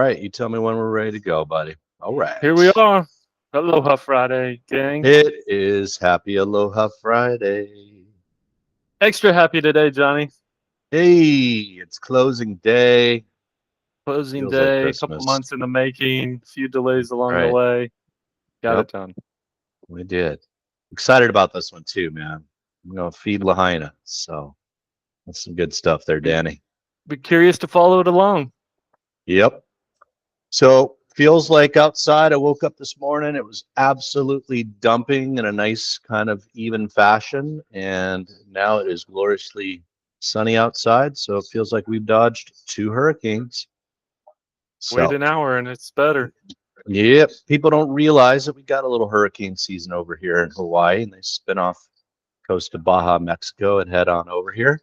right. You tell me when we're ready to go, buddy. All right. Here we are. Aloha Friday, gang. It is Happy Aloha Friday. Extra happy today, Johnny. Hey, it's closing day. Closing Feels like day, a couple Christmas. months in the making, a few delays along the Right. way. Got Yep, it done. we did. Excited about this one too, man. I'm gonna feed Lahaina. So that's some good stuff there, Be, Danny. be curious to follow it along. Yep. So feels like outside. I woke up this morning. It was absolutely dumping in a nice kind of even fashion, and now it is gloriously sunny outside. So it feels like we've dodged 2 hurricanes. Wait So an hour and it's better. yep, people don't realize that we got a little hurricane season over here in Hawaii, and they spin off coast of Baja, Mexico, and head on over here.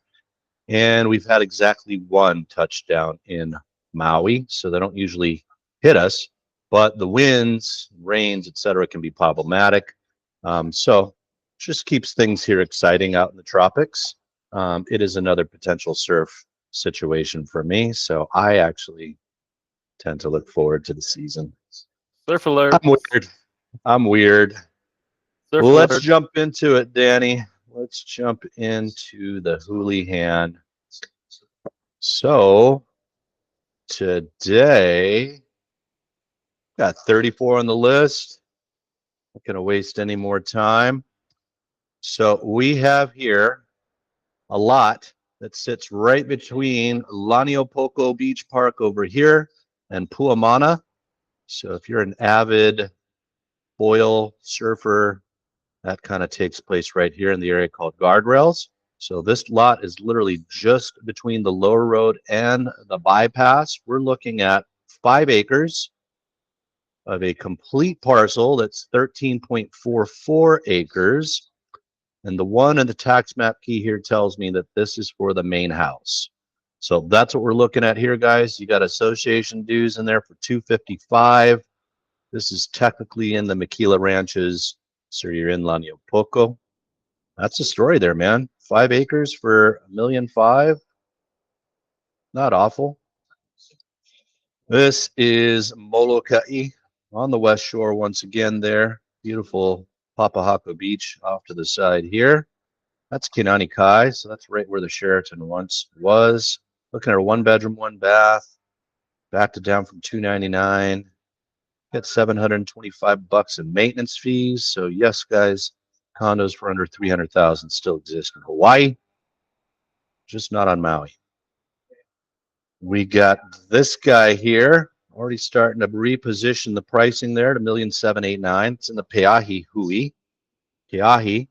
And we've had exactly one touchdown in Maui, so they don't usually hit us, but the winds, rains, etc., can be problematic. So just keeps things here exciting out in the tropics. It is another potential surf situation for me, so I actually tend to look forward to the season. Surf alert. I'm weird. I'm weird. Surf Well, let's alert. jump into it, Danny. Let's jump into the Hulahan. So today, got 34 on the list. Not going to waste any more time. So we have here a lot that sits right between Laniopoko Beach Park over here and Puamana. So if you're an avid foil surfer, that kind of takes place right here in the area called Guardrails. So this lot is literally just between the lower road and the bypass. We're looking at 5 acres of a complete parcel that's 13.44 acres. And the one in the tax map key here tells me that this is for the main house. So that's what we're looking at here, guys. You got association dues in there for $255. This is technically in the Maquila Ranches, so you're in Laniopoko. That's the story there, man. 5 acres for $1,500,000. Not awful. This is Molokai on the west shore once again there. Beautiful Papakea Beach off to the side here. That's Kinani Kai, so that's right where the Sheraton once was. Looking at a 1 bedroom, 1 bath, backed it down from $299. Get $725 in maintenance fees. So yes, guys, condos for under $300,000 still exist in Hawaii, just not on Maui. We got this guy here already starting to reposition the pricing there to $1,789,000. It's in the Peahi Hui. Peahi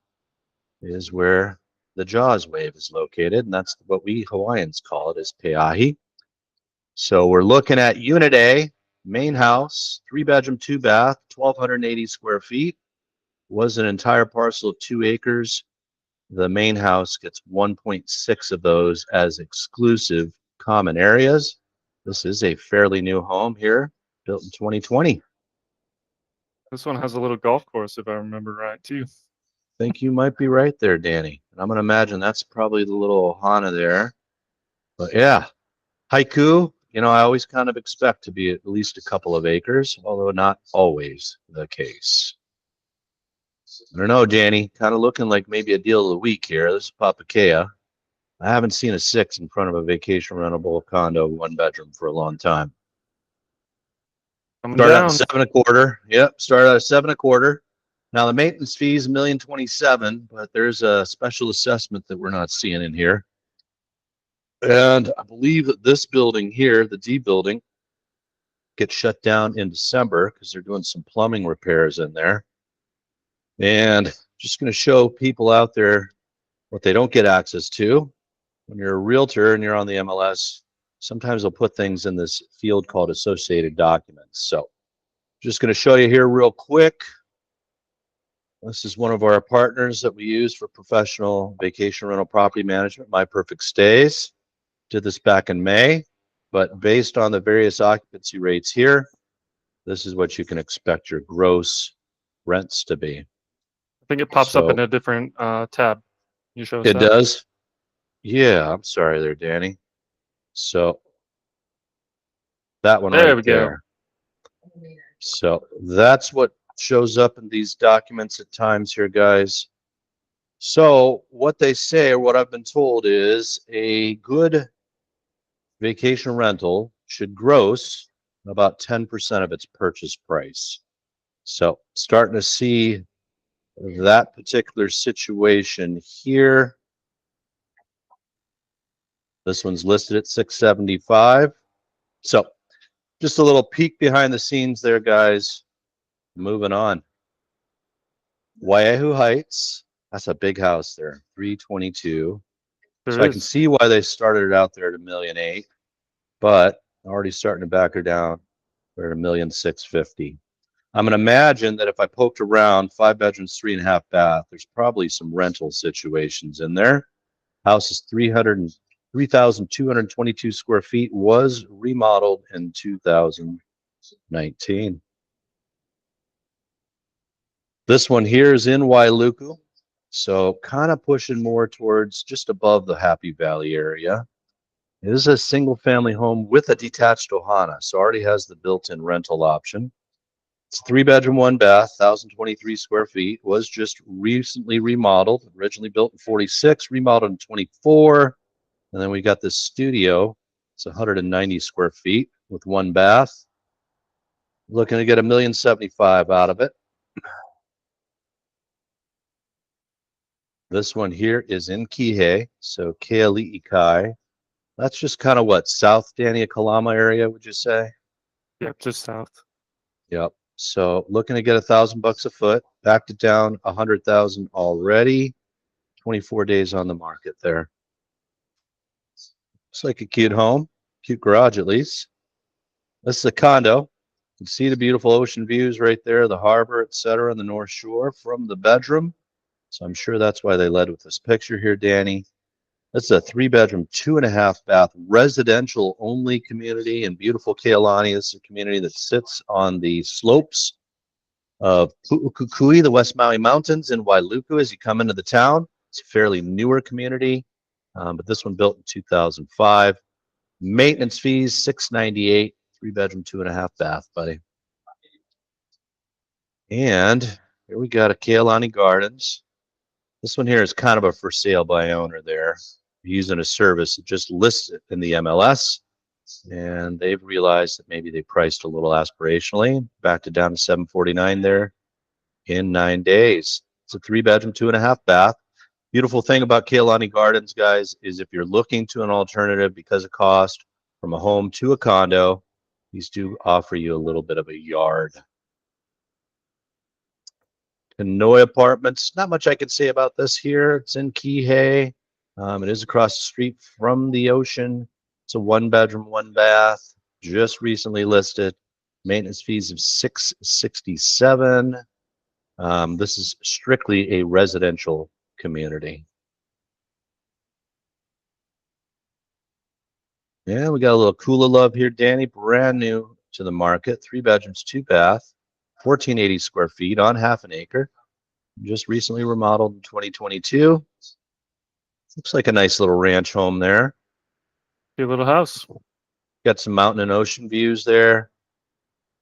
is where the Jaws wave is located, and that's what we Hawaiians call it, is Peahi. So we're looking at Unit A, main house, 3 bedroom, 2 bath, 1,280 square feet. Was an entire parcel of 2 acres. The main house gets 1.6 of those as exclusive common areas. This is a fairly new home here, built in 2020. This one has a little golf course, if I remember right, too. Think you might be right there, Danny. And I'm going to imagine that's probably the little Ohana there. But yeah, haiku, I always kind of expect to be at least a couple of acres, although not always the case. I don't know, Danny. Kind of looking like maybe a deal of the week here. This is Papakea. I haven't seen a 6 in front of a vacation rentable condo 1 bedroom for a long time. Coming Started out down. at 7.25. Yep, started out at 7.25. Now the maintenance fee is $1,027,000, but there's a special assessment that we're not seeing in here. And I believe that this building here, the D building, gets shut down in December because they're doing some plumbing repairs in there. And just going to show people out there what they don't get access to. When you're a realtor and you're on the MLS, sometimes they'll put things in this field called associated documents. So just going to show you here real quick. This is one of our partners that we use for professional vacation rental property management, My Perfect Stays. Did this back in May, but based on the various occupancy rates here, this is what you can expect your gross rents to be. I think it pops up in a different tab. You show us It that? does? Yeah, I'm sorry there, Danny. So That one There right we go. there. So that's what shows up in these documents at times here, guys. So what they say, or what I've been told, is a good vacation rental should gross about 10% of its purchase price. So starting to see that particular situation here. This one's listed at 675. So just a little peek behind the scenes there, guys. Moving on. Waiahu Heights. That's a big house there, 322. There So I can is. see why they started it out there at $1.8 million, but already starting to back her down. We're at $1.650 million. I'm going to imagine that if I poked around, 5 bedrooms, 3.5 bath, there's probably some rental situations in there. House is 3,222 square feet, was remodeled in 2019. This one here is in Wailuku, so kind of pushing more towards just above the Happy Valley area. It is a single family home with a detached ohana, so already has the built-in rental option. It's 3 bedroom, 1 bath, 1,023 square feet, was just recently remodeled, originally built in 46, remodeled in 24. And then we got this studio. It's 190 square feet with 1 bath. Looking to get $1.075 million out of it. This one here is in Kihei, so Keali'ikai. That's just kind of what, South Daniakalama area, would you say? Yep, just south. Yep. So looking to get $1,000 a foot. Backed it down 100,000 already. 24 days on the market there. Looks like a cute home, cute garage at least. This is a condo. You can see the beautiful ocean views right there, the harbor, etc., on the North Shore from the bedroom. So I'm sure that's why they led with this picture here, Danny. This is a 3 bedroom, 2.5 bath residential only community in beautiful Kealani. This is a community that sits on the slopes of Pu'ukukui, the West Maui Mountains in Wailuku as you come into the town. It's a fairly newer community, but this one built in 2005. Maintenance fees, $698, 3 bedroom, 2.5 bath, buddy. And here we got a Kealani Gardens. This one here is kind of a for sale by owner there. Using a service that just lists it in the MLS, and they've realized that maybe they priced a little aspirationally, backed it down to $749 there in 9 days. It's a 3 bedroom, 2.5 bath. Beautiful thing about Kealani Gardens, guys, is if you're looking to an alternative because of cost from a home to a condo, these do offer you a little bit of a yard. Hanoi Apartments, not much I can say about this here. It's in Kihei. It is across the street from the ocean. It's a 1 bedroom, 1 bath, just recently listed. Maintenance fees of $667. This is strictly a residential community. Yeah, we got a little Kula Love here, Danny. Brand new to the market. 3 bedrooms, 2 bath, 1,480 square feet on half an acre. Just recently remodeled in 2022. Looks like a nice little ranch home there. Your little house. Got some mountain and ocean views there.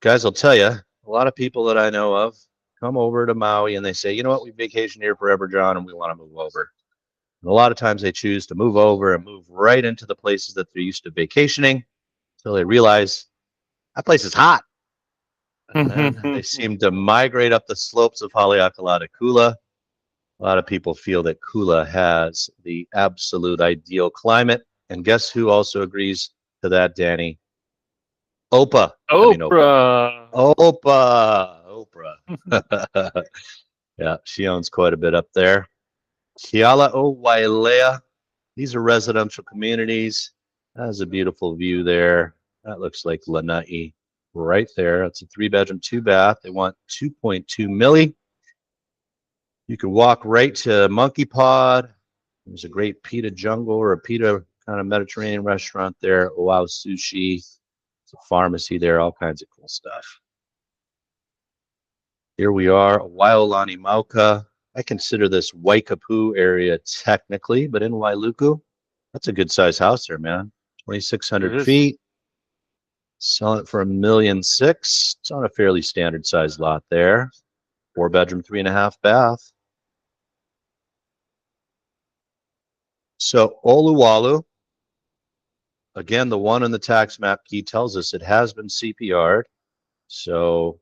Guys, I'll tell you, a lot of people that I know of come over to Maui and they say, you know what, we vacation here forever, John, and we want to move over. And a lot of times they choose to move over and move right into the places that they're used to vacationing until they realize that place is hot. And then they seem to migrate up the slopes of Haleakala to Kula. A lot of people feel that Kula has the absolute ideal climate. And guess who also agrees to that, Danny? Oprah. Oprah. Oprah. Yeah, she owns quite a bit up there. Keala'o Wailea. These are residential communities. That is a beautiful view there. That looks like Lanai right there. It's a 3 bedroom, 2 bath. They want 2.2 million. You can walk right to Monkey Pod. There's a great pita jungle or a pita kind of Mediterranean restaurant there. Wow Sushi. It's a pharmacy there, all kinds of cool stuff. Here we are, Waiolani Mauka. I consider this Waikapu area technically, but in Wailuku, that's a good size house there, man. 2,600 feet. Selling it for $1.6 million. It's on a fairly standard sized lot there. 4-bedroom, 3.5 bath. So Oluwalu, again, the one on the tax map key tells us it has been CPR'd. So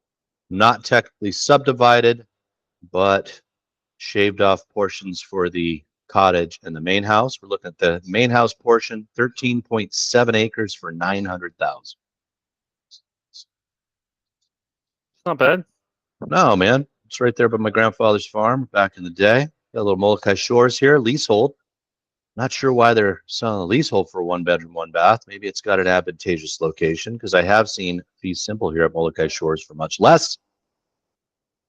not technically subdivided, but shaved off portions for the cottage and the main house. We're looking at the main house portion, 13.7 acres for $900,000. It's not bad. No, man, it's right there by my grandfather's farm back in the day. Got a little Molokai Shores here, leasehold. Not sure why they're selling a leasehold for 1-bedroom, 1-bath. Maybe it's got an advantageous location because I have seen fees simple here at Molokai Shores for much less.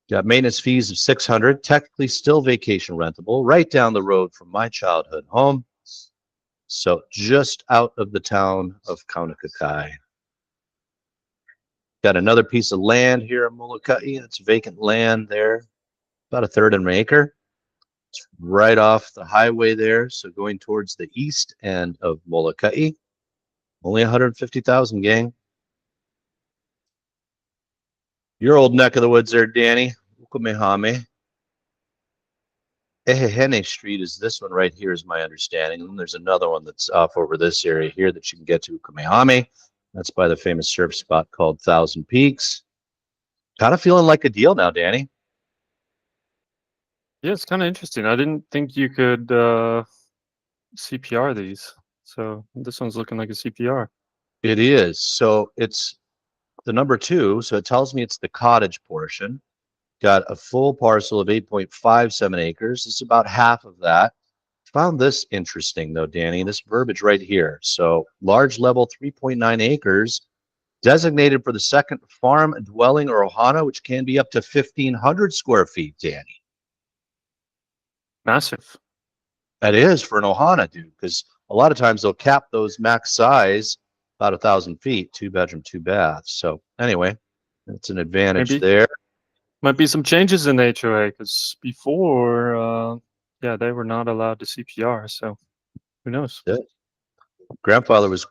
Got maintenance fees of $600, technically still vacation rentable, right down the road from my childhood home. So just out of the town of Kaunakakai. Got another piece of land here in Molokai. It's vacant land there, about 1/3 of an acre. It's right off the highway there, so going towards the east end of Molokai. Only 150,000, gang. Your old neck of the woods there, Danny. Ukumehame. Ehehene Street is this one right here, is my understanding. And there's another one that's off over this area here that you can get to Ukumehame. That's by the famous surf spot called Thousand Peaks. Kind of feeling like a deal now, Danny. Yeah, it's kind of interesting. I didn't think you could CPR these. So this one's looking like a CPR. It is. So it's the number 2. So it tells me it's the cottage portion. Got a full parcel of 8.57 acres. It's about half of that. Found this interesting, though, Danny, this verbiage right here. So large level, 3.9 acres, designated for the second farm, dwelling, or ohana, which can be up to 1,500 square feet, Danny. Massive. That is for an ohana, dude, because a lot of times they'll cap those max size about 1,000 feet, 2-bedroom, 2-bath. So anyway, that's an advantage there. Might be some changes in the HOA because before, yeah, they were not allowed to CPR. So who knows? Yeah. Grandfather was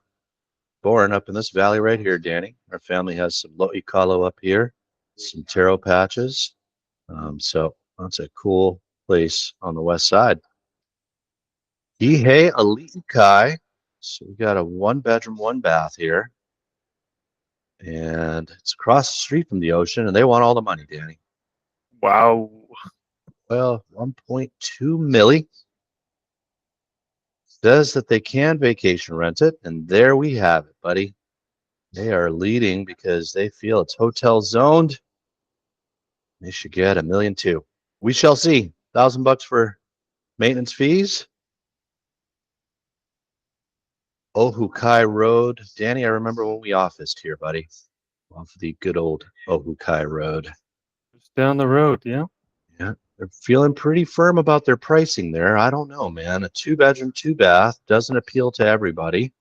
born up in this valley right here, Danny. Our family has some lo'ikalo up here, some taro patches. So that's a cool place on the west side. Ihe Ali'ikai. So we got a 1-bedroom, 1-bath here. And it's across the street from the ocean, and they want all the money, Danny. Wow. Well, 1.2 milli. Says that they can vacation rent it, and there we have it, buddy. They are leading because they feel it's hotel zoned. They should get $1.2 million. We shall see. $1,000 for maintenance fees. Ohukai Road. Danny, I remember when we officed here, buddy. Off the good old Ohukai Road. Just down the road, yeah. Yeah, they're feeling pretty firm about their pricing there. I don't know, man. A 2-bedroom, 2-bath doesn't appeal to everybody.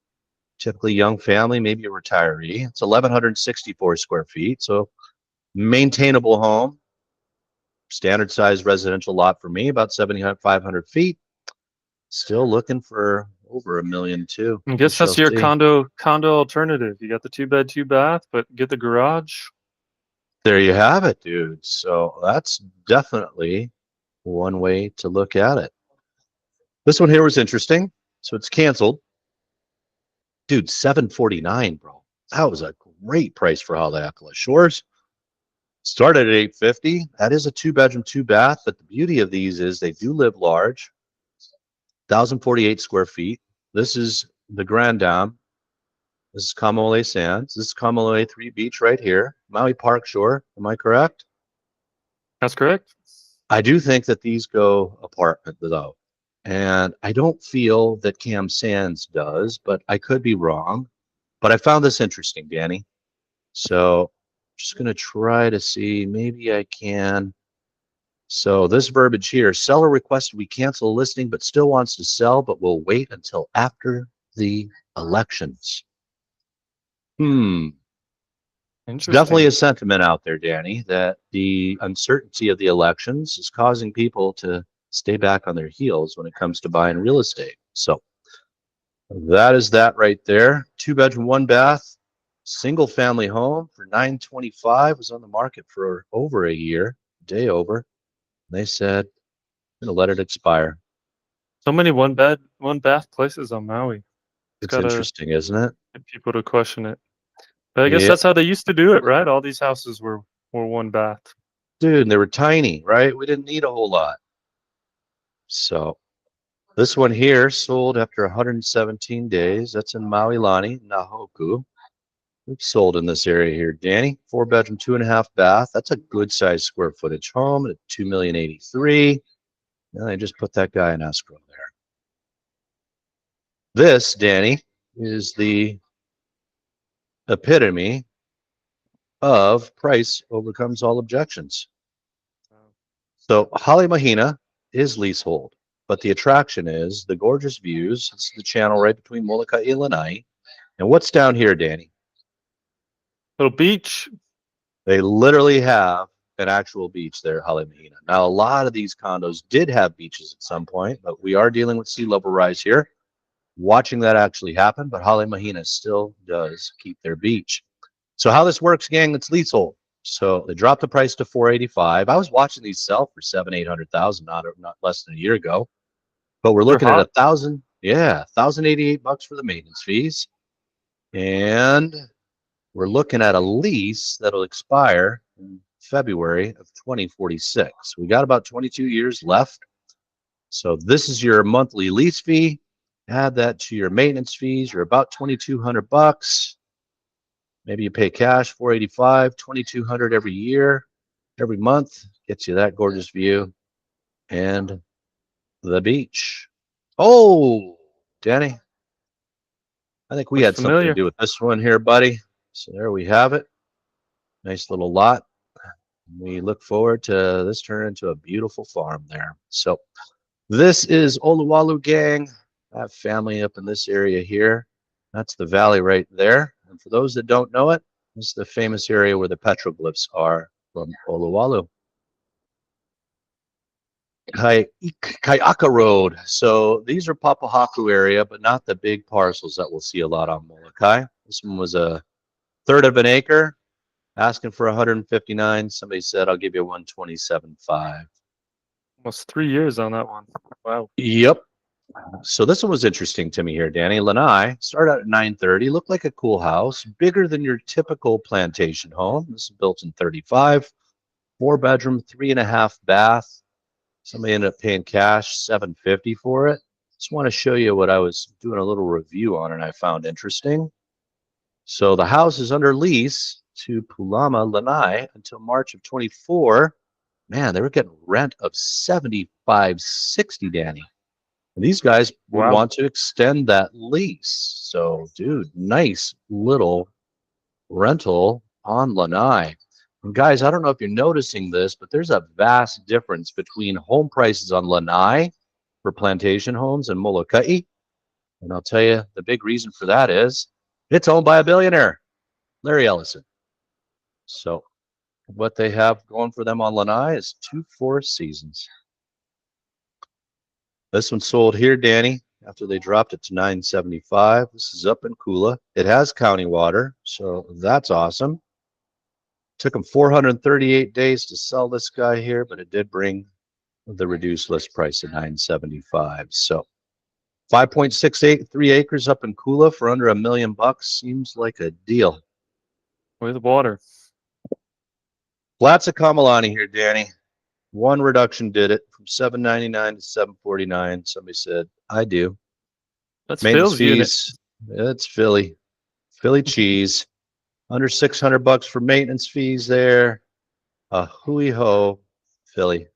Typically young family, maybe a retiree. It's 1,164 square feet, so maintainable home. Standard size residential lot for me, about 7,500 feet. Still looking for over $1 million too. I guess that's your condo alternative. You got the 2-bed, 2-bath, but get the garage. There you have it, dude. So that's definitely one way to look at it. This one here was interesting. So it's canceled. Dude, $749, bro. That was a great price for Haleakala Shores. Started at $850. That is a 2-bedroom, 2-bath, but the beauty of these is they do live large. 1,048 square feet. This is the Grand Dam. This is Kamole Sands. This is Kamole 3 Beach right here. Maui Park Shore. Am I correct? That's correct. I do think that these go apartment, though. And I don't feel that Cam Sands does, but I could be wrong. But I found this interesting, Danny. So just going to try to see. Maybe I can. So this verbiage here, seller requested we cancel a listing, but still wants to sell, but will wait until after the elections. It's definitely a sentiment out there, Danny, that the uncertainty of the elections is causing people to stay back on their heels when it comes to buying real estate. So that is that right there. 2-bedroom, 1-bath, Single family home for $925 was on the market for over a year, day over. They said, I'm going to let it expire. So many one bed, one bath places on Maui. It's It's gotta interesting, isn't it? get people to question it. But I guess Yeah, that's how they used to do it, right? All these houses were one bath. dude, and they were tiny, right? We didn't need a whole lot. So this one here sold after 117 days. That's in Maui Lani, Nahoku. We've sold in this area here, Danny. 4 bedroom, 2.5 bath. That's a good size square footage home at 2,083,000. And I just put that guy in escrow there. This, Danny, is the epitome of price overcomes all objections. So Holly Mahina is leasehold, but the attraction is the gorgeous views. It's the channel right between Molokai and Lanai. And what's down here, Danny? Little beach. They literally have an actual beach there, Holly Mahina. Now, a lot of these condos did have beaches at some point, but we are dealing with sea level rise here. Watching that actually happen, but Holly Mahina still does keep their beach. So how this works, gang, it's leasehold. So they dropped the price to 485. I was watching these sell for 700,000, 800,000, not less than a year ago. But we're They're looking at hot. 1,088 for the maintenance fees. And we're looking at a lease that'll expire in February of 2046. We got about 22 years left. So this is your monthly lease fee. Add that to your maintenance fees. You're about 2,200 bucks. Maybe you pay cash 485, 2,200 every year, every month. Gets you that gorgeous view and the beach. Oh, Danny, I think we Looks had something to familiar. do with this one here, buddy. So there we have it. Nice little lot. We look forward to this turning into a beautiful farm there. So this is Oluwalu, gang. I have family up in this area here. That's the valley right there. And for those that don't know it, this is the famous area where the petroglyphs are from Oluwalu. Kaiaka Road. So these are Papahaku area, but not the big parcels that we'll see a lot on Molokai. This one was a third of an acre, asking for 159. Somebody said, I'll give you 127.5. Almost 3 years on that one. Wow. Yep. So this one was interesting to me here, Danny. Lanai started out at 930, looked like a cool house, bigger than your typical plantation home. This is built in 35, 4 bedroom, 3.5 bath. Somebody ended up paying cash 750 for it. Just want to show you what I was doing a little review on and I found interesting. So the house is under lease to Pulama Lanai until March of 24. Man, they were getting rent of 75.60, Danny. And these guys would Wow. want to extend that lease. So, dude, nice little rental on Lanai. And guys, I don't know if you're noticing this, but there's a vast difference between home prices on Lanai for plantation homes and Molokai. And I'll tell you, the big reason for that is it's owned by a billionaire, Larry Ellison. So what they have going for them on Lanai is 2 Four Seasons. This one sold here, Danny, after they dropped it to 975. This is up in Kula. It has county water, so that's awesome. Took them 438 days to sell this guy here, but it did bring the reduced list price of 975. So 5.683 acres up in Kula for under $1 million seems like a deal. With water. Flats of Kamalani here, Danny. One reduction did it from 799 to 749. Somebody said, I do. That's Maintenance Phil's unit. fees. It's Philly cheese. Under 600 bucks for maintenance fees there. A hui ho, Philly.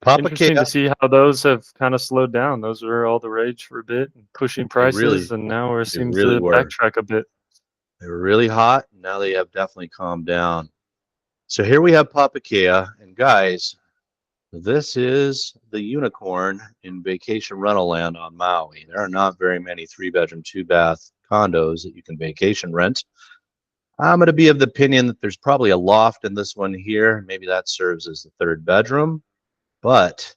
Interesting to Papakea. see how those have kind of slowed down. Those were all the rage for a bit, and pushing prices, and now it They seems really to were. backtrack a bit. They were really hot. Now they have definitely calmed down. So here we have Papakea, and guys, this is the unicorn in vacation rental land on Maui. There are not very many 3 bedroom, 2 bath condos that you can vacation rent. I'm going to be of the opinion that there's probably a loft in this one here. Maybe that serves as the 3rd bedroom. But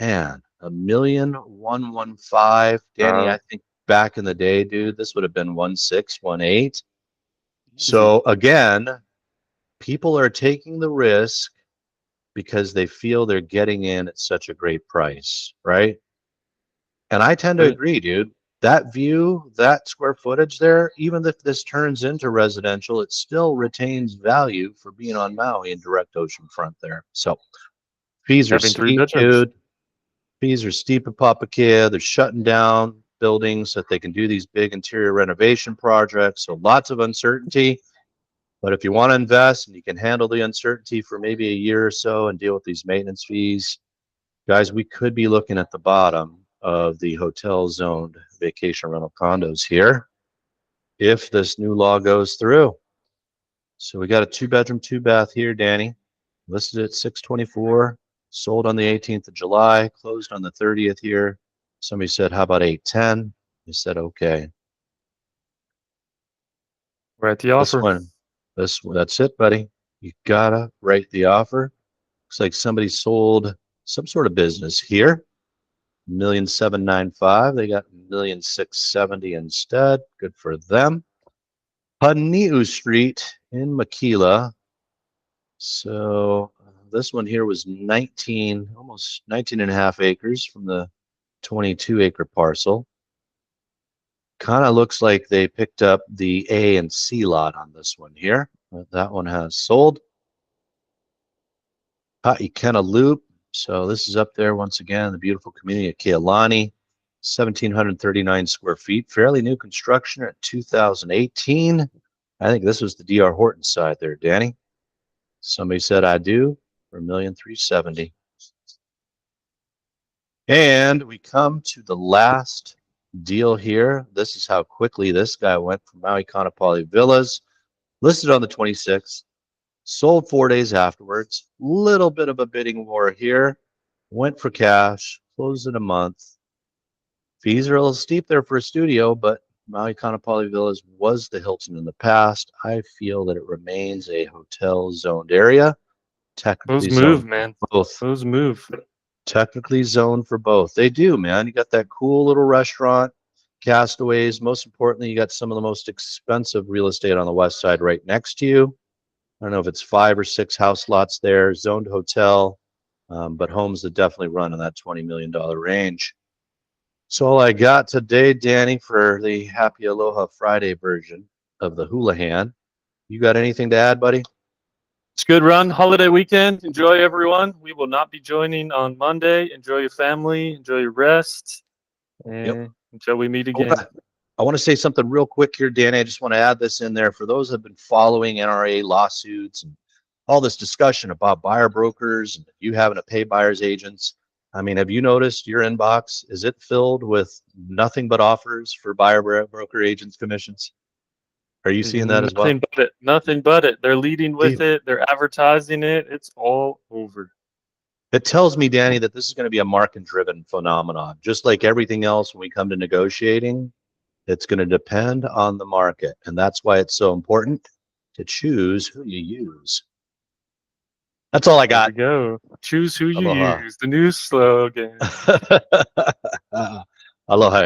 man, 1,115,000, Danny. Wow. I think back in the day, dude, this would have been 1.6, 1.8. So again, people are taking the risk because they feel they're getting in at such a great price, right? And I tend to agree, dude. That view, that square footage there, even if this turns into residential, it still retains value for being on Maui and direct ocean front there. So fees are Having three steep, bedrooms. dude. Fees are steep at Papakea. They're shutting down buildings so that they can do these big interior renovation projects. So lots of uncertainty. But if you want to invest and you can handle the uncertainty for maybe a year or so and deal with these maintenance fees, guys, we could be looking at the bottom of the hotel zoned vacation rental condos here if this new law goes through. So we got a 2 bedroom, 2 bath here, Danny, listed at 624, sold on the 18th of July, closed on the 30th here. Somebody said, how about 810? They said, okay. We're at the This offer. one, that's it, buddy. You gotta write the offer. Looks like somebody sold some sort of business here. 1,795,000. They got 1,670,000 instead. Good for them. Hani'u Street in Makila. So this one here was 19, almost 19 and a half acres from the 22-acre parcel. Kind of looks like they picked up the A and C lot on this one here. But that one has sold. Ha'ikena Loop. So this is up there once again, the beautiful community of Kealani. 1,739 square feet, fairly new construction at 2018. I think this was the DR Horton side there, Danny. Somebody said I do for 1,370,000. And we come to the last deal here. This is how quickly this guy went from Maui Kanapali Villas, listed on the 26th, sold 4 days afterwards. Little bit of a bidding war here. Went for cash, closed in a month. Fees are a little steep there for a studio, but Maui Kanapali Villas was the Hilton in the past. I feel that it remains a hotel zoned area. Technically Those move, zoned man. for both. Those move. Technically zoned for both. They do, man. You got that cool little restaurant, Castaways. Most importantly, you got some of the most expensive real estate on the west side right next to you. I don't know if it's 5 or 6 house lots there, zoned hotel, but homes that definitely run in that $20 million range. So all I got today, Danny, for the Happy Aloha Friday version of the Hulahan. You got anything to add, buddy? It's a good run. Holiday weekend. Enjoy, everyone. We will not be joining on Monday. Enjoy your family. Enjoy your rest. And until we meet again. I want to say something real quick here, Danny. I just want to add this in there. For those who have been following NRA lawsuits and all this discussion about buyer brokers and you having to pay buyer's agents, I mean, have you noticed your inbox? Is it filled with nothing but offers for buyer broker agents commissions? Are you seeing that as well? Nothing but it. Nothing but it. They're leading with it. They're advertising it. It's all over. It tells me, Danny, that this is going to be a market-driven phenomenon. Just like everything else when we come to negotiating, it's going to depend on the market. And that's why it's so important to choose who you use. That's all I got. There we go. Choose who you Aloha. use. The new slogan. Aloha.